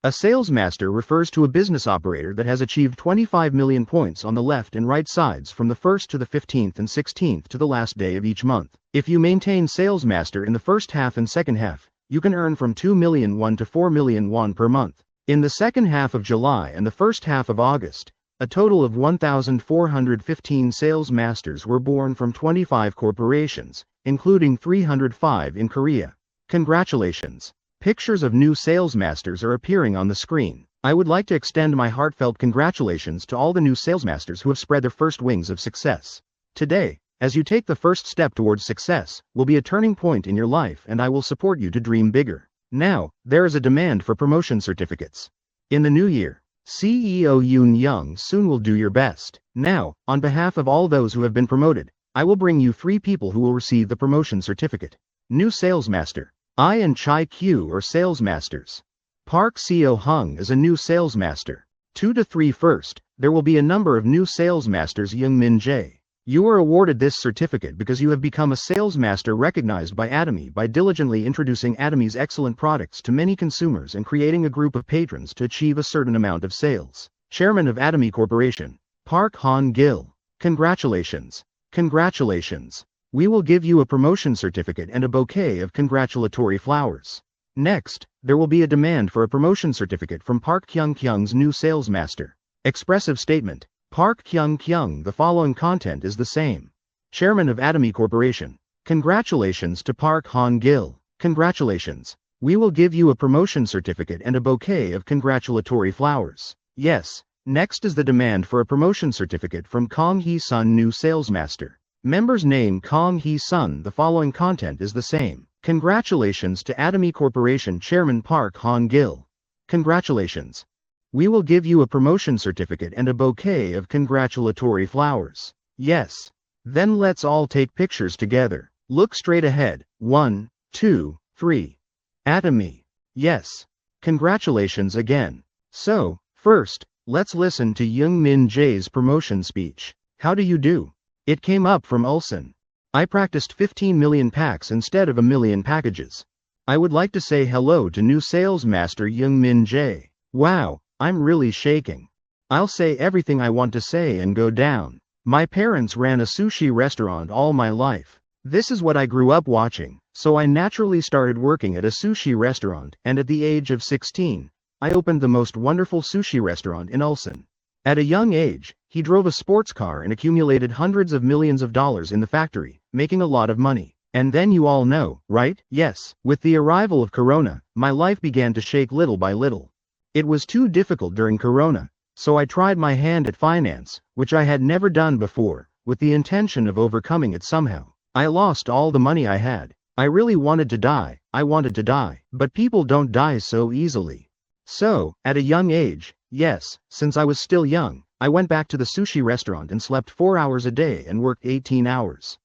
A sales master refers to a business operator that has achieved 25 million points on the left and right sides from the 1st to the 15th and 16th to the last day of each month. If you maintain sales master in the first half and second half, you can earn from 2 million won to 4 million won per month. In the second half of July and the first half of August, a total of 1,415 sales masters were born from 25 corporations, including 305 in Korea. Congratulations! Pictures of new sales masters are appearing on the screen. I would like to extend my heartfelt congratulations to all the new sales masters who have spread their first wings of success. Today, as you take the first step towards success, will be a turning point in your life, and I will support you to dream bigger. Now, there is a demand for promotion certificates. In the new year, CEO Yoon Young soon will do your best. Now, on behalf of all those who have been promoted, I will bring you 3 people who will receive the promotion certificate. New sales master. I and Chai Q are sales masters. Park Seo Hung is a new sales master. 2 to 3 first, there will be a number of new sales masters. Jeong Min-jae. You are awarded this certificate because you have become a sales master recognized by Atomy by diligently introducing Atomy's excellent products to many consumers and creating a group of patrons to achieve a certain amount of sales. Chairman of Atomy Corporation. Park Han-gil. Congratulations. Congratulations. We will give you a promotion certificate and a bouquet of congratulatory flowers. Next, there will be a demand for a promotion certificate from Park Kyung-kyung's new sales master. Expressive statement. Park Kyung-kyung. The following content is the same. Chairman of Atomy Corporation. Congratulations to Park Han-gil. Congratulations. We will give you a promotion certificate and a bouquet of congratulatory flowers. Yes. Next is the demand for a promotion certificate from Kang Hee-sun new sales master. Member's name Kang Hee-sun. The following content is the same. Congratulations to Atomy Corporation Chairman Park Han-gil. Congratulations. We will give you a promotion certificate and a bouquet of congratulatory flowers. Yes. Then let's all take pictures together. Look straight ahead. 1, 2, 3. Atomy. Yes. Congratulations again. So, first, let's listen to Jeong Min-jae's promotion speech. How do you do? It came up from Ulsan. I practiced 15 million packs instead of a million packages. I would like to say hello to new sales master Jeong Min-jae. Wow, I'm really shaking. I'll say everything I want to say and go down. My parents ran a sushi restaurant all my life. This is what I grew up watching, so I naturally started working at a sushi restaurant, and at the age of 16, I opened the most wonderful sushi restaurant in Ulsan. At a young age, he drove a sports car and accumulated hundreds of millions of dollars in the factory, making a lot of money. And then you all know, right? Yes. With the arrival of Corona, my life began to shake little by little. It was too difficult during Corona, so I tried my hand at finance, which I had never done before, with the intention of overcoming it somehow. I lost all the money I had. I really wanted to die. I wanted to die. But people don't die so easily. So, at a young age, yes, since I was still young, I went back to the sushi restaurant and slept 4 hours a day and worked 18 hours.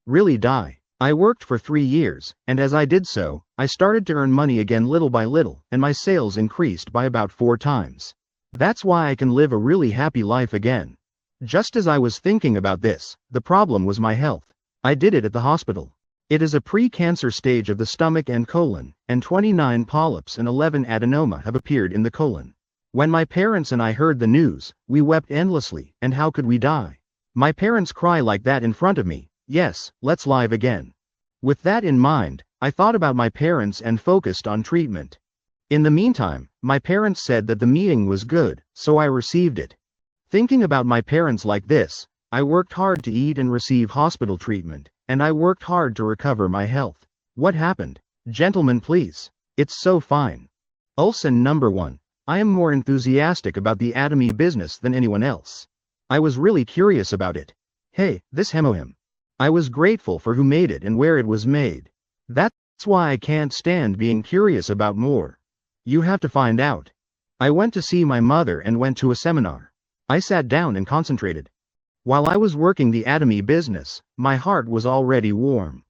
Really die. I worked for 3 years, and as I did so, I started to earn money again little by little, and my sales increased by about 4 times. That's why I can live a really happy life again. Just as I was thinking about this, the problem was my health. I did it at the hospital. It is a pre-cancer stage of the stomach and colon, and 29 polyps and 11 adenoma have appeared in the colon. When my parents and I heard the news, we wept endlessly, and how could we die? My parents cry like that in front of me. Yes, let's live again. With that in mind, I thought about my parents and focused on treatment. In the meantime, my parents said that the meeting was good, so I received it. Thinking about my parents like this, I worked hard to eat and receive hospital treatment, and I worked hard to recover my health. What happened? Gentlemen, please. It's so fine. Ulsan number 1. I am more enthusiastic about the Atomy business than anyone else. I was really curious about it. Hey, this hemohim. I was grateful for who made it and where it was made. That's why I can't stand being curious about more. You have to find out. I went to see my mother and went to a seminar. I sat down and concentrated. While I was working the Atomy business, my heart was already warm.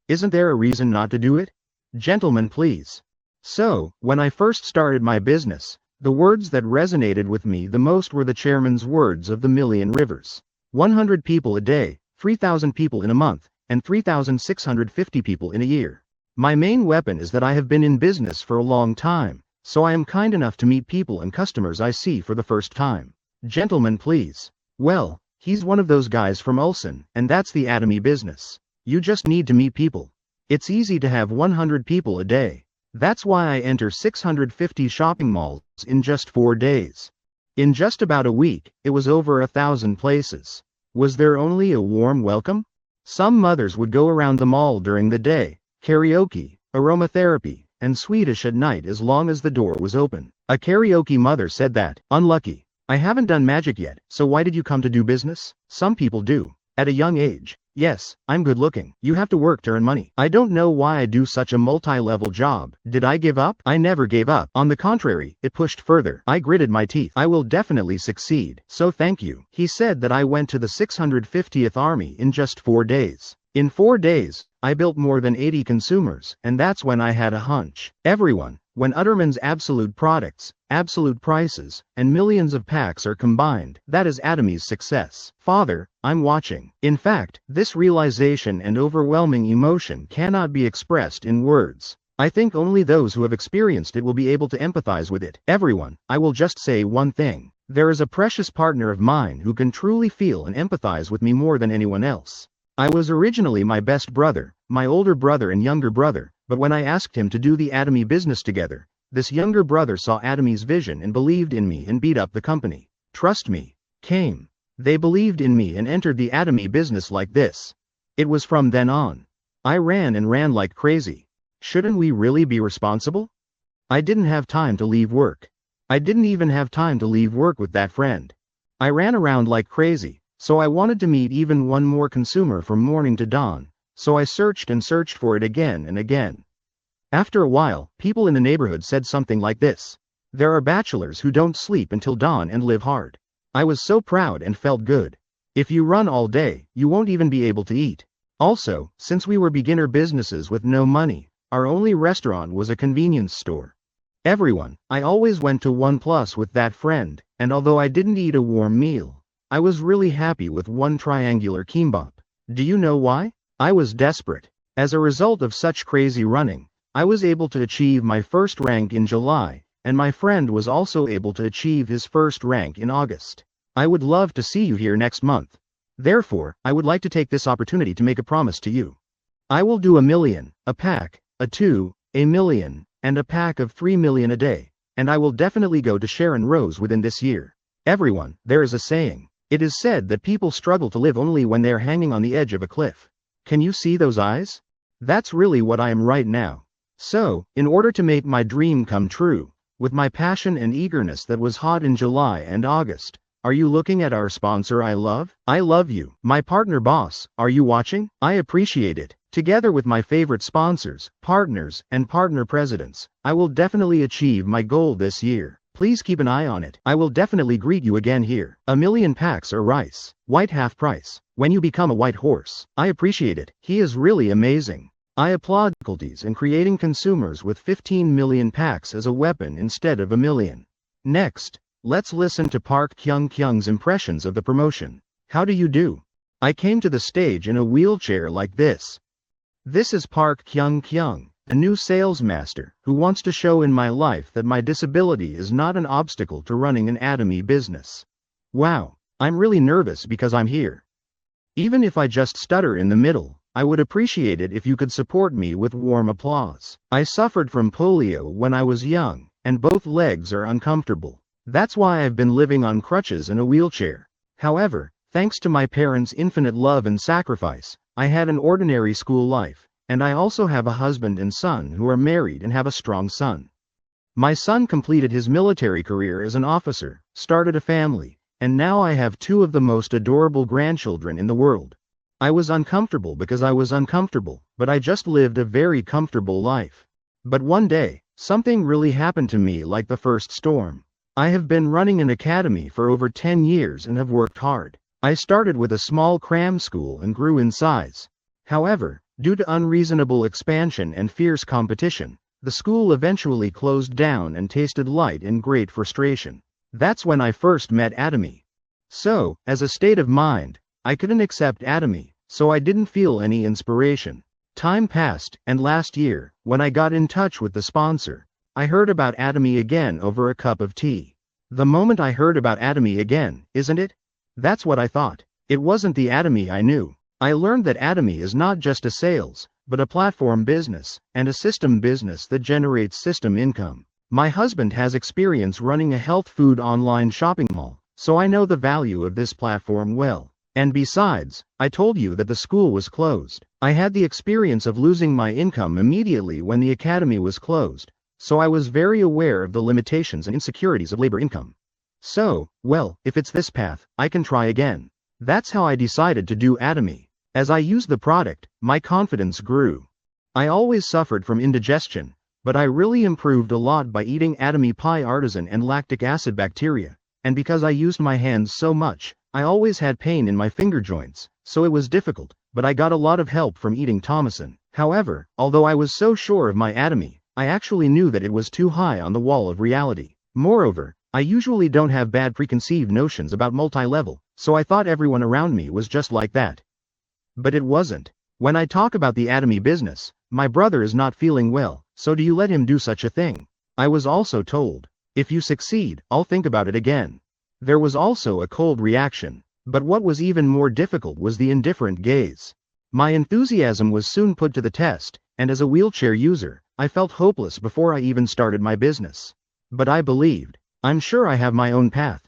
Isn't there a reason not to do it? Gentlemen, please. So, when I first started my business, the words that resonated with me the most were the chairman's words of the million rivers. 100 people a day, 3,000 people in a month, and 3,650 people in a year. My main weapon is that I have been in business for a long time, so I am kind enough to meet people and customers I see for the first time. Gentlemen please. Well, he's one of those guys from Ulsan, and that's the Atomy business. You just need to meet people. It's easy to have 100 people a day. That's why I enter 650 shopping malls in just 4 days. In just about a week, it was over 1,000 places. Was there only a warm welcome? Some mothers would go around the mall during the day, karaoke, aromatherapy, and Swedish at night as long as the door was open. A karaoke mother said that, "Unlucky. I haven't done magic yet, so why did you come to do business?" Some people do. At a young age. Yes, I'm good looking. You have to work to earn money. I don't know why I do such a multi-level job. Did I give up? I never gave up. On the contrary, it pushed further. I gritted my teeth. I will definitely succeed. So thank you. He said that I went to the 650th Army in just 4 days. In 4 days, I built more than 80 consumers, and that's when I had a hunch. Everyone, when Utterman's absolute products, absolute prices, and millions of packs are combined, that is Atomy's success. Father, I'm watching. In fact, this realization and overwhelming emotion cannot be expressed in words. I think only those who have experienced it will be able to empathize with it. Everyone, I will just say one thing. There is a precious partner of mine who can truly feel and empathize with me more than anyone else. I was originally my best brother, my older brother and younger brother, but when I asked him to do the Atomy business together, this younger brother saw Atomy's vision and believed in me and beat up the company. Trust me. Came. They believed in me and entered the Atomy business like this. It was from then on. I ran and ran like crazy. Shouldn't we really be responsible? I didn't have time to leave work. I didn't even have time to leave work with that friend. I ran around like crazy, so I wanted to meet even one more consumer from morning to dawn, so I searched and searched for it again and again. After a while, people in the neighborhood said something like this. There are bachelors who don't sleep until dawn and live hard. I was so proud and felt good. If you run all day, you won't even be able to eat. Also, since we were beginner businesses with no money, our only restaurant was a convenience store. Everyone, I always went to 1+ with that friend, and although I didn't eat a warm meal, I was really happy with one triangular kimbap. Do you know why? I was desperate. As a result of such crazy running, I was able to achieve my first rank in July, and my friend was also able to achieve his first rank in August. I would love to see you here next month. Therefore, I would like to take this opportunity to make a promise to you. I will do 1 million, a pack, a 2, a million, and a pack of 3 million a day, and I will definitely go to Sharon Rose within this year. Everyone, there is a saying. It is said that people struggle to live only when they are hanging on the edge of a cliff. Can you see those eyes? That's really what I am right now. So, in order to make my dream come true, with my passion and eagerness that was hot in July and August, are you looking at our sponsor I love? I love you. My partner boss, are you watching? I appreciate it. Together with my favorite sponsors, partners, and partner presidents, I will definitely achieve my goal this year. Please keep an eye on it. I will definitely greet you again here. 1 million packs or rice. White half price. When you become a white horse. I appreciate it. He is really amazing. I applaud difficulties in creating consumers with 15 million packs as a weapon instead of 1 million. Next, let's listen to Park Kyung-kyung's impressions of the promotion. How do you do? I came to the stage in a wheelchair like this. This is Park Kyung-kyung, a new sales master, who wants to show in my life that my disability is not an obstacle to running an Atomy business. Wow, I'm really nervous because I'm here. Even if I just stutter in the middle, I would appreciate it if you could support me with warm applause. I suffered from polio when I was young, and both legs are uncomfortable. That's why I've been living on crutches in a wheelchair. However, thanks to my parents' infinite love and sacrifice, I had an ordinary school life, and I also have a husband and son who are married and have a strong son. My son completed his military career as an officer, started a family, and now I have 2 of the most adorable grandchildren in the world. I was uncomfortable because I was uncomfortable, but I just lived a very comfortable life. But one day, something really happened to me like the first storm. I have been running an academy for over 10 years and have worked hard. I started with a small cram school and grew in size. However, due to unreasonable expansion and fierce competition, the school eventually closed down and tasted light in great frustration. That's when I first met Atomy. So, as a state of mind, I couldn't accept Atomy, so I didn't feel any inspiration. Time passed, and last year, when I got in touch with the sponsor, I heard about Atomy again over a cup of tea. The moment I heard about Atomy again, isn't it? That's what I thought. It wasn't the Atomy I knew. I learned that Atomy is not just a sales, but a platform business, and a system business that generates system income. My husband has experience running a health food online shopping mall, so I know the value of this platform well. And besides, I told you that the school was closed. I had the experience of losing my income immediately when the academy was closed, so I was very aware of the limitations and insecurities of labor income. So, well, if it's this path, I can try again. That's how I decided to do Atomy. As I used the product, my confidence grew. I always suffered from indigestion, but I really improved a lot by eating Atomy pie artisan and lactic acid bacteria, and because I used my hands so much, I always had pain in my finger joints, so it was difficult, but I got a lot of help from eating Thomason. However, although I was so sure of my Atomy, I actually knew that it was too high on the wall of reality. Moreover, I usually don't have bad preconceived notions about multi-level, so I thought everyone around me was just like that. But it wasn't. When I talk about the Atomy business, my brother is not feeling well, so do you let him do such a thing? I was also told, if you succeed, I'll think about it again. There was also a cold reaction, but what was even more difficult was the indifferent gaze. My enthusiasm was soon put to the test, and as a wheelchair user, I felt hopeless before I even started my business. But I believed, I'm sure I have my own path,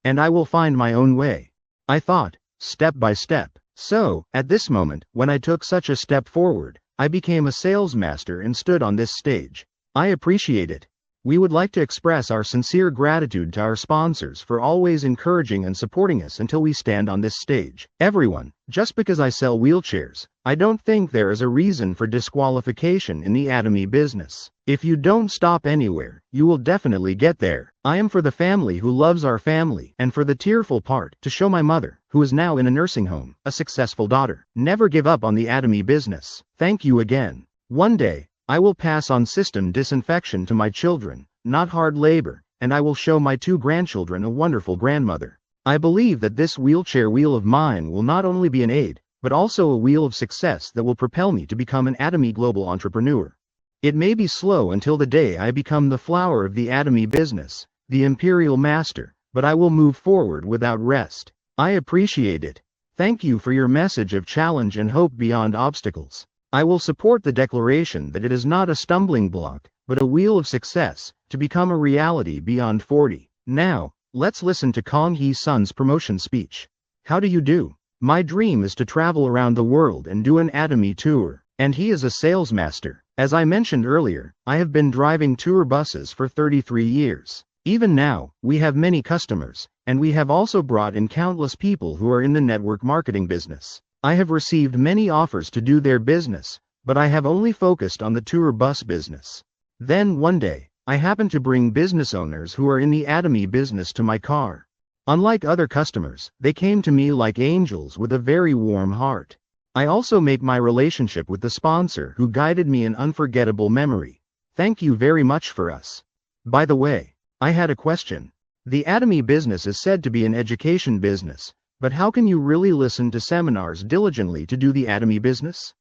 and I will find my own way. I thought, step by step. So, at this moment, when I took such a step forward, I became a sales master and stood on this stage. I appreciate it. We would like to express our sincere gratitude to our sponsors for always encouraging and supporting us until we stand on this stage. Everyone, just because I sell wheelchairs, I don't think there is a reason for disqualification in the Atomy business. If you don't stop anywhere, you will definitely get there. I am for the family who loves our family, and for the tearful part, to show my mother, who is now in a nursing home, a successful daughter. Never give up on the Atomy business. Thank you again. One day, I will pass on system disinfection to my children, not hard labor, and I will show my 2 grandchildren a wonderful grandmother. I believe that this wheelchair wheel of mine will not only be an aid, but also a wheel of success that will propel me to become an Atomy global entrepreneur. It may be slow until the day I become the flower of the Atomy business, the Imperial Master, but I will move forward without rest. I appreciate it. Thank you for your message of challenge and hope beyond obstacles. I will support the declaration that it is not a stumbling block, but a wheel of success, to become a reality beyond 40. Now, let's listen to Kang Hee-sun's promotion speech. How do you do? My dream is to travel around the world and do an Atomy tour, and he is a sales master. As I mentioned earlier, I have been driving tour buses for 33 years. Even now, we have many customers, and we have also brought in countless people who are in the network marketing business. I have received many offers to do their business, but I have only focused on the tour bus business. Then one day, I happened to bring business owners who are in the Atomy business to my car. Unlike other customers, they came to me like angels with a very warm heart. I also make my relationship with the sponsor who guided me an unforgettable memory. Thank you very much for us. By the way, I had a question. The Atomy business is said to be an education business, but how can you really listen to seminars diligently to do the Atomy business?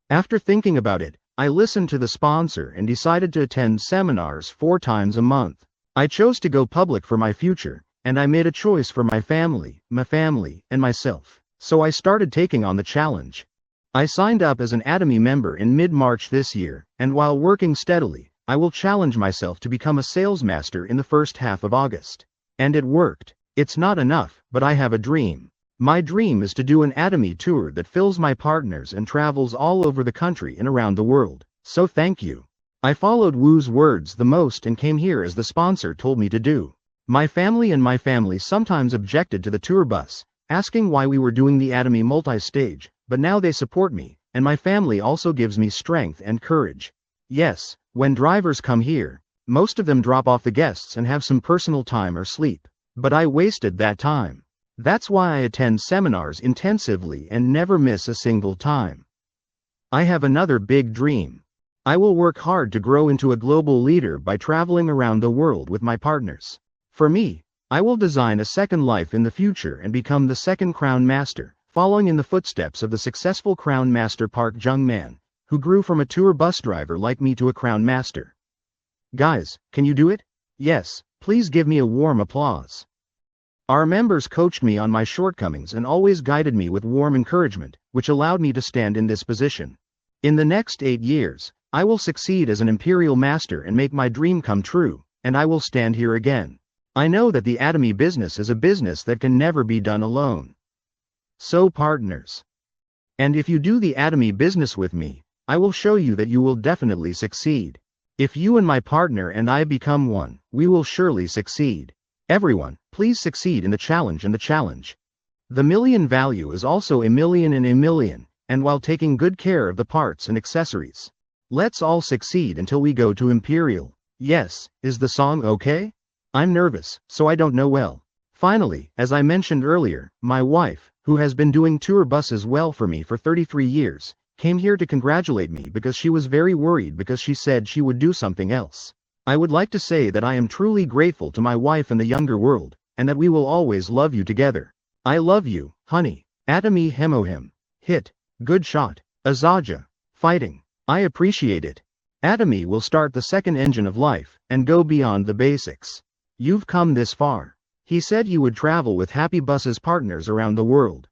After thinking about it, I listened to the sponsor and decided to attend seminars 4 times a month. I chose to go public for my future, and I made a choice for my family, and myself. So I started taking on the challenge. I signed up as an Atomy member in mid-March this year, and while working steadily, I will challenge myself to become a sales master in the first half of August. And it worked. It's not enough, but I have a dream. My dream is to do an Atomy tour that fills my partners and travels all over the country and around the world. So thank you. I followed Wu's words the most and came here as the sponsor told me to do. My family sometimes objected to the tour bus, asking why we were doing the Atomy multi-stage, but now they support me, and my family also gives me strength and courage. Yes, when drivers come here, most of them drop off the guests and have some personal time or sleep. But I wasted that time. That's why I attend seminars intensively and never miss a single time. I have another big dream. I will work hard to grow into a global leader by traveling around the world with my partners. For me, I will design a second life in the future and become the second Crown Master, following in the footsteps of the successful Crown Master Park Jeong-min, who grew from a tour bus driver like me to a Crown Master. Guys, can you do it? Yes, please give me a warm applause. Our members coached me on my shortcomings and always guided me with warm encouragement, which allowed me to stand in this position. In the next 8 years, I will succeed as an Imperial Master and make my dream come true, and I will stand here again. I know that the Atomy business is a business that can never be done alone. So partners. And if you do the Atomy business with me, I will show you that you will definitely succeed. If you and my partner and I become one, we will surely succeed. Everyone, please succeed in the challenge and the challenge. The million value is also a million and a million, and while taking good care of the parts and accessories. Let's all succeed until we go to Imperial. Yes, is the song okay? I'm nervous, so I don't know well. Finally, as I mentioned earlier, my wife, who has been doing tour buses well for me for 33 years, came here to congratulate me because she was very worried because she said she would do something else. I would like to say that I am truly grateful to my wife and the younger world, and that we will always love you together. I love you, honey. Atomy Hemohim. Hit. Good shot. Azaja. Fighting. I appreciate it. Atomy will start the second engine of life, and go beyond the basics. You've come this far. He said you would travel with Happy Bus's partners around the world.